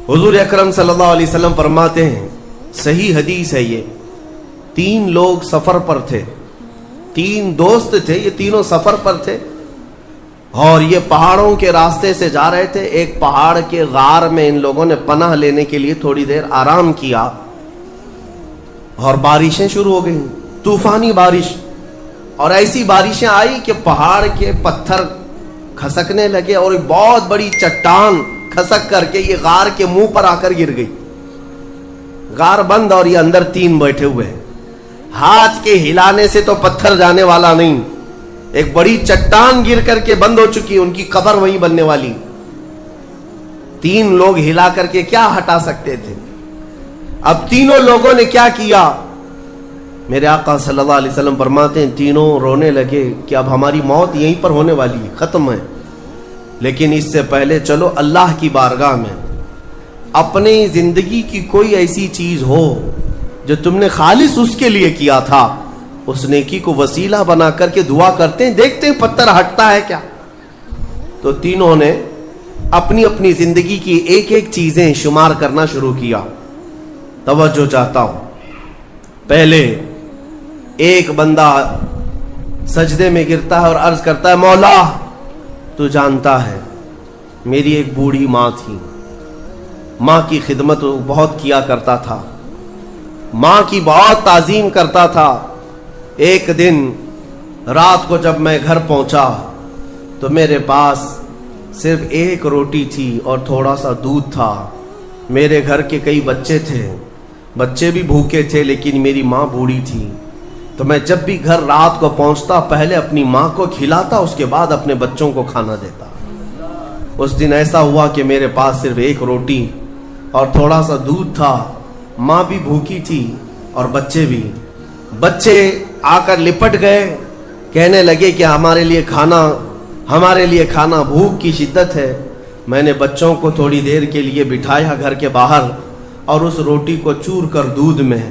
حضور اکرم صلی اللہ علیہ وسلم فرماتے ہیں، صحیح حدیث ہے یہ، 3 لوگ سفر پر تھے، 3 دوست تھے، یہ تینوں سفر پر تھے اور یہ پہاڑوں کے راستے سے جا رہے تھے۔ ایک پہاڑ کے غار میں ان لوگوں نے پناہ لینے کے لیے تھوڑی دیر آرام کیا اور بارشیں شروع ہو گئیں، طوفانی بارش، اور ایسی بارشیں آئی کہ پہاڑ کے پتھر کھسکنے لگے اور ایک بہت بڑی چٹان کھسک کر کے یہ غار کے منہ پر آ کر گر گئی۔ غار بند اور یہ اندر 3 بیٹھے ہوئے ہیں، ہاتھ کے ہلانے سے تو پتھر جانے والا نہیں، ایک بڑی چٹان گر کر کے بند ہو چکی، ان کی قبر وہیں بننے والی۔ 3 لوگ ہلا کر کے کیا ہٹا سکتے تھے؟ اب تینوں لوگوں نے کیا کیا؟ میرے آقا صلی اللہ علیہ وسلم فرماتے ہیں تینوں رونے لگے کہ اب ہماری موت یہیں پر ہونے والی ہے، ختم ہے، لیکن اس سے پہلے چلو اللہ کی بارگاہ میں اپنی زندگی کی کوئی ایسی چیز ہو جو تم نے خالص اس کے لیے کیا تھا، اس نیکی کو وسیلہ بنا کر کے دعا کرتے ہیں، دیکھتے ہیں پتھر ہٹتا ہے کیا۔ تو تینوں نے اپنی اپنی زندگی کی ایک ایک چیزیں شمار کرنا شروع کیا۔ توجہ چاہتا ہوں، پہلے ایک بندہ سجدے میں گرتا ہے اور عرض کرتا ہے، مولا تو جانتا ہے میری ایک بوڑھی ماں تھی، ماں کی خدمت بہت کیا کرتا تھا، ماں کی بہت تعظیم کرتا تھا۔ ایک دن رات کو جب میں گھر پہنچا تو میرے پاس صرف ایک روٹی تھی اور تھوڑا سا دودھ تھا۔ میرے گھر کے کئی بچے تھے، بچے بھی بھوکے تھے، لیکن میری ماں بوڑھی تھی، تو میں جب بھی گھر رات کو پہنچتا پہلے اپنی ماں کو کھلاتا، اس کے بعد اپنے بچوں کو کھانا دیتا۔ اس دن ایسا ہوا کہ میرے پاس صرف ایک روٹی اور تھوڑا سا دودھ تھا، ماں بھی بھوکی تھی اور بچے بھی۔ بچے آ کر لپٹ گئے، کہنے لگے کہ ہمارے لیے کھانا، بھوک کی شدت ہے۔ میں نے بچوں کو تھوڑی دیر کے لیے بٹھایا گھر کے باہر اور اس روٹی کو چور کر دودھ میں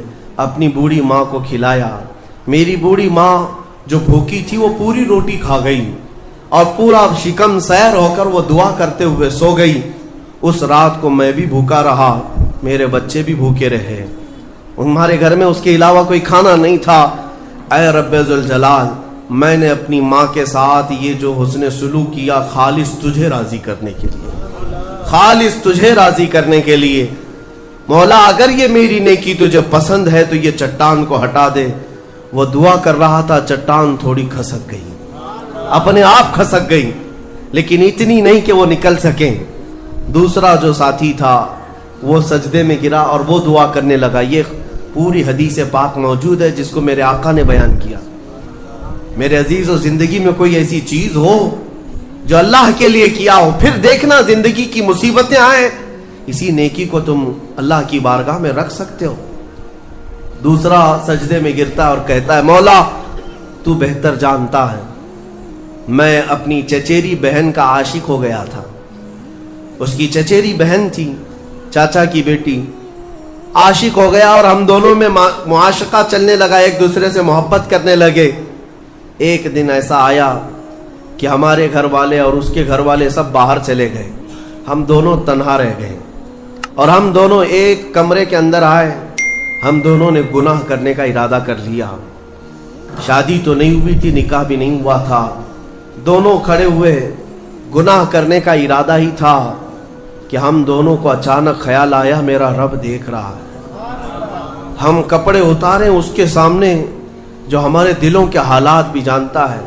اپنی بوڑھی ماں کو کھلایا۔ میری بوڑھی ماں جو بھوکی تھی وہ پوری روٹی کھا گئی اور پورا شکم سیر ہو کر وہ دعا کرتے ہوئے سو گئی۔ اس رات کو میں بھی بھوکا رہا، میرے بچے بھی بھوکے رہے، ہمارے گھر میں اس کے علاوہ کوئی کھانا نہیں تھا۔ اے رب ذوالجلال، میں نے اپنی ماں کے ساتھ یہ جو حسن سلوک کیا خالص تجھے راضی کرنے کے لیے، خالص تجھے راضی کرنے کے لیے۔ مولا اگر یہ میری نیکی تجھے پسند ہے تو یہ چٹان کو ہٹا دے۔ وہ دعا کر رہا تھا، چٹان تھوڑی کھسک گئی، اپنے آپ کھسک گئی، لیکن اتنی نہیں کہ وہ نکل سکیں۔ دوسرا جو ساتھی تھا وہ سجدے میں گرا اور وہ دعا کرنے لگا۔ یہ پوری حدیث پاک موجود ہے جس کو میرے آقا نے بیان کیا۔ میرے عزیزو، زندگی میں کوئی ایسی چیز ہو جو اللہ کے لیے کیا ہو، پھر دیکھنا زندگی کی مصیبتیں آئیں، اسی نیکی کو تم اللہ کی بارگاہ میں رکھ سکتے ہو۔ دوسرا سجدے میں گرتا اور کہتا ہے، مولا تو بہتر جانتا ہے، میں اپنی چچیری بہن کا عاشق ہو گیا تھا۔ اس کی چچیری بہن تھی، چاچا کی بیٹی، عاشق ہو گیا اور ہم دونوں میں معاشقہ چلنے لگا، ایک دوسرے سے محبت کرنے لگے۔ ایک دن ایسا آیا کہ ہمارے گھر والے اور اس کے گھر والے سب باہر چلے گئے، ہم دونوں تنہا رہ گئے اور ہم دونوں ایک کمرے کے اندر آئے۔ ہم دونوں نے گناہ کرنے کا ارادہ کر لیا۔ شادی تو نہیں ہوئی تھی، نکاح بھی نہیں ہوا تھا، دونوں کھڑے ہوئے، گناہ کرنے کا ارادہ ہی تھا کہ ہم دونوں کو اچانک خیال آیا میرا رب دیکھ رہا ہے۔ ہم کپڑے اتارے اس کے سامنے جو ہمارے دلوں کے حالات بھی جانتا ہے،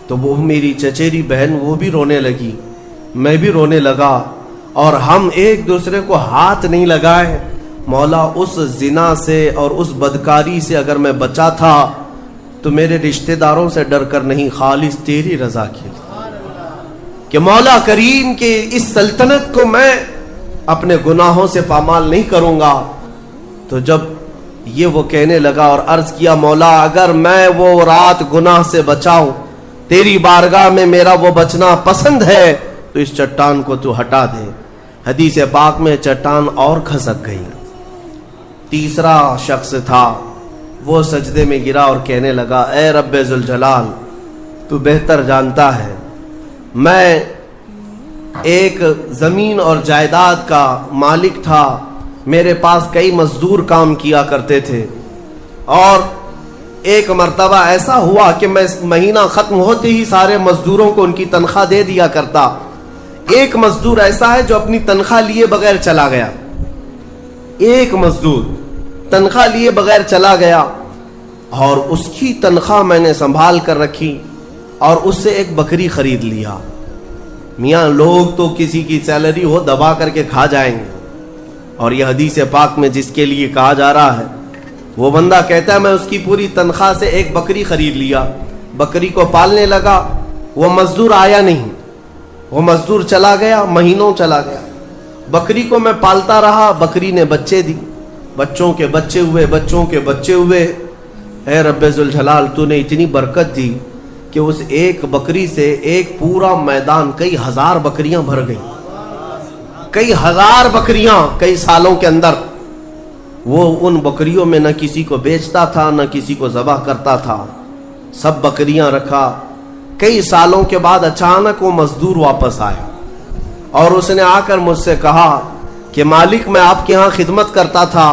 تو وہ میری چچیری بہن وہ بھی رونے لگی، میں بھی رونے لگا اور ہم ایک دوسرے کو ہاتھ نہیں لگائے۔ مولا اس زنا سے اور اس بدکاری سے اگر میں بچا تھا تو میرے رشتہ داروں سے ڈر کر نہیں، خالص تیری رضا کے لیے، کہ مولا کریم کے اس سلطنت کو میں اپنے گناہوں سے پامال نہیں کروں گا۔ تو جب یہ وہ کہنے لگا اور عرض کیا، مولا اگر میں وہ رات گناہ سے بچاؤں، تیری بارگاہ میں میرا وہ بچنا پسند ہے، تو اس چٹان کو تو ہٹا دے۔ حدیث پاک میں چٹان اور کھسک گئی۔ تیسرا شخص تھا، وہ سجدے میں گرا اور کہنے لگا، اے رب ذوالجلال، تو بہتر جانتا ہے میں ایک زمین اور جائیداد کا مالک تھا. میرے پاس کئی مزدور کام کیا کرتے تھے اور ایک مرتبہ ایسا ہوا کہ میں مہینہ ختم ہوتے ہی سارے مزدوروں کو ان کی تنخواہ دے دیا کرتا. ایک مزدور ایسا ہے جو اپنی تنخواہ لیے بغیر چلا گیا. ایک مزدور تنخواہ لیے بغیر چلا گیا اور اس کی تنخواہ میں نے سنبھال کر رکھی اور اس سے ایک بکری خرید لیا. میاں لوگ تو کسی کی سیلری ہو دبا کر کے کھا جائیں گے, اور یہ حدیث پاک میں جس کے لیے کہا جا رہا ہے وہ بندہ کہتا ہے میں اس کی پوری تنخواہ سے ایک بکری خرید لیا, بکری کو پالنے لگا. وہ مزدور آیا نہیں, وہ مزدور چلا گیا, مہینوں چلا گیا. بکری کو میں پالتا رہا, بکری نے بچے دی, بچوں کے بچے ہوئے, بچوں کے بچے ہوئے. اے رب ذوالجلال تو نے اتنی برکت دی کہ اس ایک بکری سے ایک پورا میدان کئی ہزار بکریاں بھر گئی. کئی ہزار بکریاں کئی سالوں کے اندر. وہ ان بکریوں میں نہ کسی کو بیچتا تھا نہ کسی کو ذبح کرتا تھا, سب بکریاں رکھا. کئی سالوں کے بعد اچانک وہ مزدور واپس آیا اور اس نے آ کر مجھ سے کہا کہ مالک میں آپ کے ہاں خدمت کرتا تھا,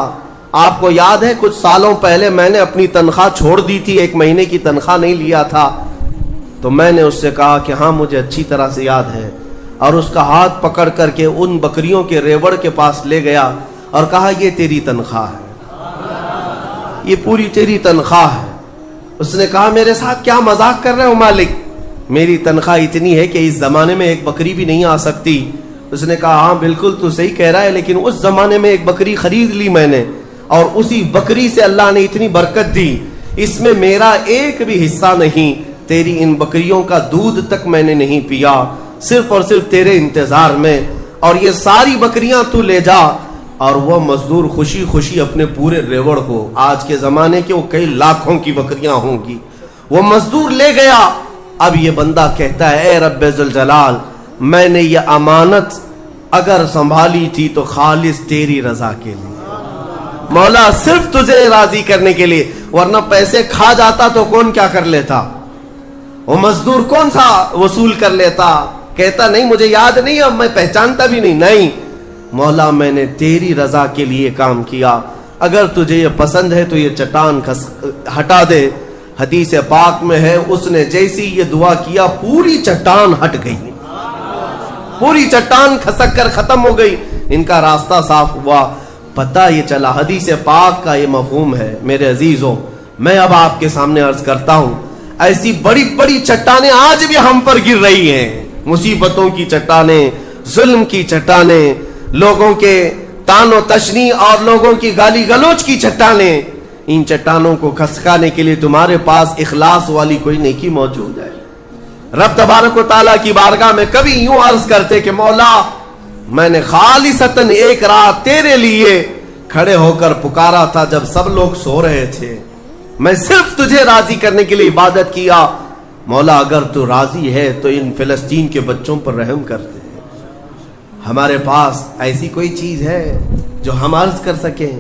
آپ کو یاد ہے کچھ سالوں پہلے میں نے اپنی تنخواہ چھوڑ دی تھی, ایک مہینے کی تنخواہ نہیں لیا تھا. تو میں نے اس سے کہا کہ ہاں مجھے اچھی طرح سے یاد ہے, اور اس کا ہاتھ پکڑ کر کے ان بکریوں کے ریوڑ کے پاس لے گیا اور کہا یہ تیری تنخواہ ہے, یہ پوری تیری تنخواہ ہے. اس نے کہا میرے ساتھ کیا مذاق کر رہے ہو مالک, میری تنخواہ اتنی ہے کہ اس زمانے میں ایک بکری بھی نہیں آ سکتی. اس نے کہا ہاں بالکل تو صحیح کہہ رہا ہے, لیکن اس زمانے میں ایک بکری خرید لی میں نے, اور اسی بکری سے اللہ نے اتنی برکت دی, اس میں میرا ایک بھی حصہ نہیں. تیری ان بکریوں کا دودھ تک میں نے نہیں پیا, صرف اور صرف تیرے انتظار میں, اور یہ ساری بکریاں تو لے جا. اور وہ مزدور خوشی خوشی اپنے پورے ریوڑ کو, آج کے زمانے کے وہ کئی لاکھوں کی بکریاں ہوں گی, وہ مزدور لے گیا. اب یہ بندہ کہتا ہے اے رب ذوالجلال میں نے یہ امانت اگر سنبھالی تھی تو خالص تیری رضا کے لیے, مولا صرف تجھے راضی کرنے کے لیے, ورنہ پیسے کھا جاتا تو کون کیا کر لیتا, وہ مزدور کون سا وصول کر لیتا. کہتا نہیں مجھے یاد نہیں, اب میں پہچانتا بھی نہیں. مولا میں نے تیری رضا کے لیے کام کیا, اگر تجھے یہ پسند ہے تو یہ چٹان ہٹا دے. حدیث پاک میں ہے اس نے جیسی یہ دعا کیا پوری چٹان ہٹ گئی, پوری چٹان کھسک کر ختم ہو گئی, ان کا راستہ صاف ہوا. پتہ یہ چلا حدیث پاک کا یہ مفہوم ہے. میرے عزیزوں میں اب آپ کے سامنے عرض کرتا ہوں, ایسی بڑی بڑی چٹانیں آج بھی ہم پر گر رہی ہیں, مصیبتوں کی چٹانیں, ظلم کی چٹانیں, لوگوں کے تان و تشنی اور لوگوں کی گالی گلوچ کی چٹانیں. ان چٹانوں کو کھسکانے کے لیے تمہارے پاس اخلاص والی کوئی نیکی موجود ہے. رب تبارک و تعالیٰ کی بارگاہ میں کبھی یوں عرض کرتے کہ مولا میں نے خالصتاً ایک رات تیرے لیے کھڑے ہو کر پکارا تھا جب سب لوگ سو رہے تھے, میں صرف تجھے راضی کرنے کے لیے عبادت کیا. مولا اگر تو راضی ہے تو ان فلسطین کے بچوں پر رحم کرتے. ہمارے پاس ایسی کوئی چیز ہے جو ہم عرض کر سکیں؟